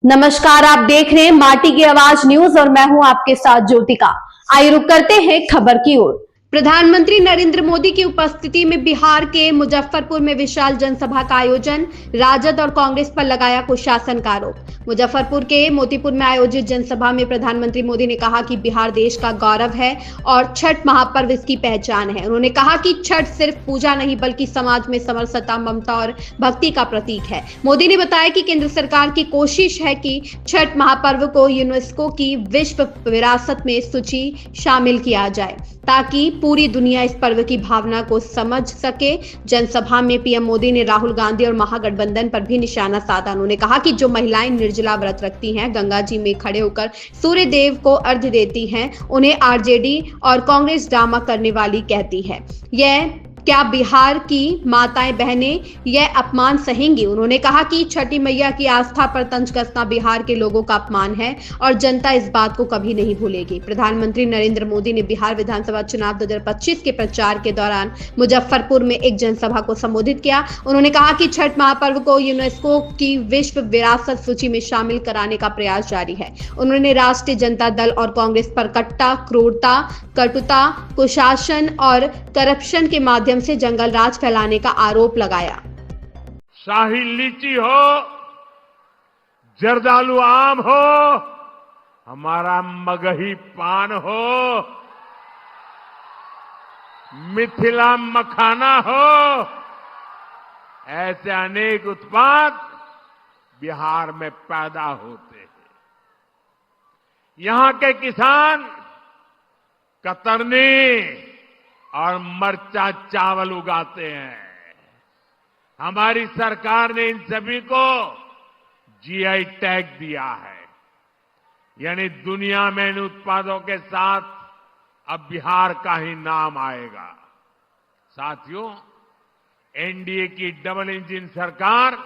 नमस्कार, आप देख रहे हैं माटी की आवाज न्यूज और मैं हूं आपके साथ ज्योतिका। आइए रुक करते हैं खबर की ओर। प्रधानमंत्री नरेंद्र मोदी की उपस्थिति में बिहार के मुजफ्फरपुर में विशाल जनसभा का आयोजन, राजद और कांग्रेस पर लगाया कुशासन का आरोप। मुजफ्फरपुर के मोतीपुर में आयोजित जनसभा में प्रधानमंत्री मोदी ने कहा कि बिहार देश का गौरव है और छठ महापर्व इसकी पहचान है। उन्होंने कहा कि छठ सिर्फ पूजा नहीं बल्कि समाज में समरसता, ममता और भक्ति का प्रतीक है। मोदी ने बताया कि केंद्र सरकार की कोशिश है कि छठ महापर्व को यूनेस्को की विश्व विरासत में सूची शामिल किया जाए ताकि पूरी दुनिया इस पर्व की भावना को समझ सके। जनसभा में पीएम मोदी ने राहुल गांधी और महागठबंधन पर भी निशाना साधा। उन्होंने कहा कि जो महिलाएं निर्जला व्रत रखती हैं, गंगा जी में खड़े होकर सूर्य देव को अर्घ्य देती हैं, उन्हें आरजेडी और कांग्रेस ड्रामा करने वाली कहती है। यह क्या बिहार की माताएं बहनें यह अपमान सहेंगी? उन्होंने कहा कि छठी मैया की आस्था पर तंज कसना बिहार के लोगों का अपमान है और जनता इस बात को कभी नहीं भूलेगी। प्रधानमंत्री नरेंद्र मोदी ने बिहार विधानसभा चुनाव 2025 के प्रचार के दौरान मुजफ्फरपुर में एक जनसभा को संबोधित किया। उन्होंने कहा कि छठ महापर्व को यूनेस्को की विश्व विरासत सूची में शामिल कराने का प्रयास जारी है। उन्होंने राष्ट्रीय जनता दल और कांग्रेस पर कट्टा, क्रूरता, कटुता, कुशासन और करप्शन के माध्यम से जंगल राज फैलाने का आरोप लगाया। शाही लीची हो, जर्दालू आम हो, हमारा मगही पान हो, मिथिला मखाना हो, ऐसे अनेक उत्पाद बिहार में पैदा होते हैं। यहां के किसान कतरनी और मरचा चावल उगाते हैं। हमारी सरकार ने इन सभी को जीआई टैग दिया है, यानी दुनिया में इन उत्पादों के साथ अब बिहार का ही नाम आएगा। साथियों, एनडीए की डबल इंजन सरकार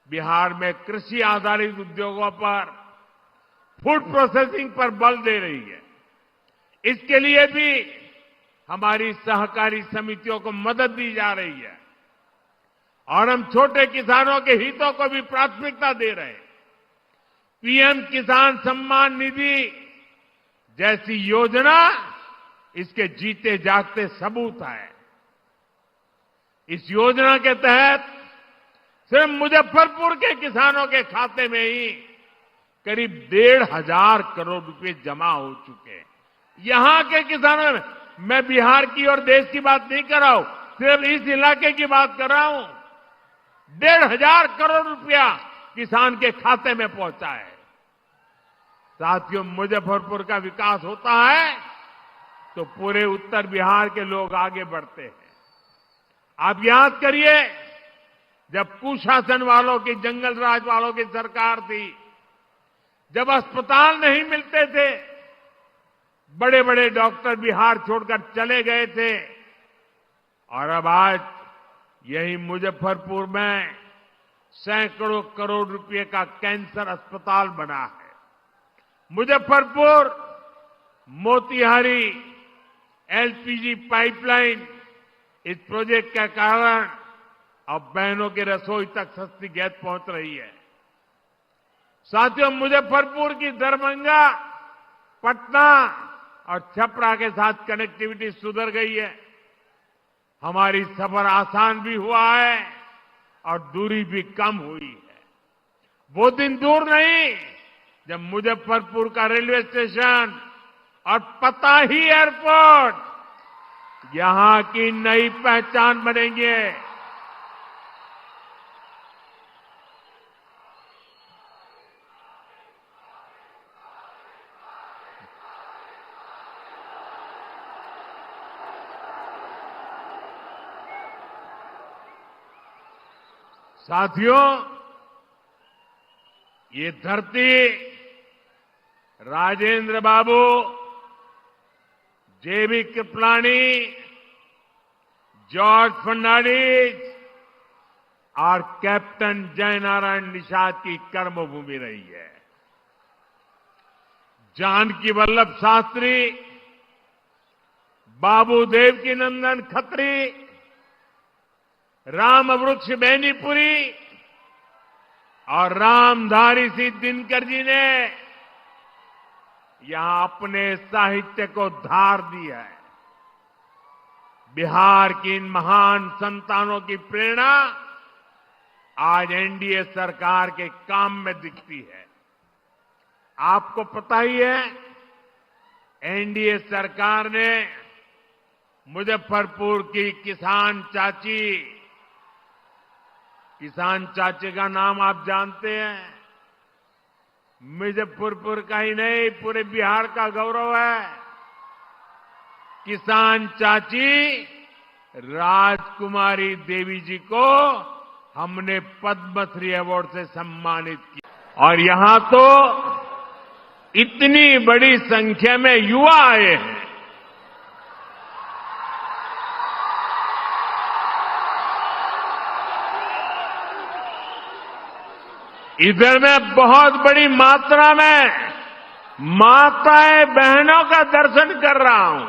बिहार में कृषि आधारित उद्योगों पर, फूड प्रोसेसिंग पर बल दे रही है। इसके लिए भी हमारी सहकारी समितियों को मदद दी जा रही है और हम छोटे किसानों के हितों को भी प्राथमिकता दे रहे हैं। पीएम किसान सम्मान निधि जैसी योजना इसके जीते जागते सबूत है। इस योजना के तहत सिर्फ मुजफ्फरपुर के किसानों के खाते में ही करीब 1,500 करोड़ रुपए जमा हो चुके हैं। यहां के किसानों में, मैं बिहार की और देश की बात नहीं कर रहा हूं, सिर्फ इस इलाके की बात कर रहा हूं। 1,500 करोड़ रुपया किसान के खाते में पहुंचा है। साथियों, मुजफ्फरपुर का विकास होता है तो पूरे उत्तर बिहार के लोग आगे बढ़ते हैं। आप याद करिए, जब कुशासन वालों की, जंगल राज वालों की सरकार थी, जब अस्पताल नहीं मिलते थे, बड़े बड़े डॉक्टर बिहार छोड़कर चले गए थे, और अब आज यही मुजफ्फरपुर में सैकड़ों करोड़ रुपए का कैंसर अस्पताल बना है। मुजफ्फरपुर मोतिहारी एलपीजी पाइपलाइन, इस प्रोजेक्ट के कारण अब बहनों की रसोई तक सस्ती गैस पहुंच रही है। साथियों, मुजफ्फरपुर की दरभंगा, पटना और छपरा के साथ कनेक्टिविटी सुधर गई है। हमारी सफर आसान भी हुआ है और दूरी भी कम हुई है। वो दिन दूर नहीं जब मुजफ्फरपुर का रेलवे स्टेशन और पताही एयरपोर्ट यहां की नई पहचान बनेंगे। साथियों, ये धरती राजेंद्र बाबू, जेबी कृपलानी, जॉर्ज फर्नांडिस और कैप्टन जयनारायण निषाद की कर्मभूमि रही है। जानकी वल्लभ शास्त्री, बाबू देवकी नंदन खत्री, राम वृक्ष बेनीपुरी और रामधारी सिंह दिनकर जी ने यहां अपने साहित्य को धार दी है। बिहार की इन महान संतानों की प्रेरणा आज एनडीए सरकार के काम में दिखती है। आपको पता ही है, एनडीए सरकार ने मुजफ्फरपुर की किसान चाची का नाम आप जानते हैं। मुजफ्फरपुर का ही नहीं, पूरे बिहार का गौरव है। किसान चाची राजकुमारी देवी जी को हमने पद्मश्री अवार्ड से सम्मानित किया और यहां तो इतनी बड़ी संख्या में युवा आए हैं। इधर में बहुत बड़ी मात्रा में माताएं बहनों का दर्शन कर रहा हूं।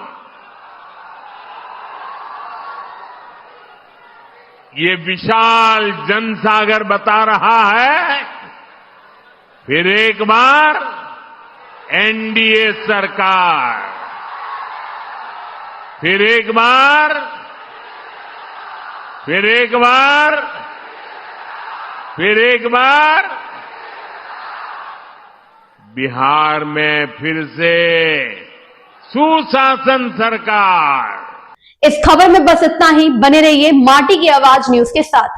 ये विशाल जनसागर बता रहा है, फिर एक बार एनडीए सरकार, फिर एक बार बिहार में फिर से सुशासन सरकार। इस खबर में बस इतना ही। बने रहिए माटी की आवाज न्यूज के साथ।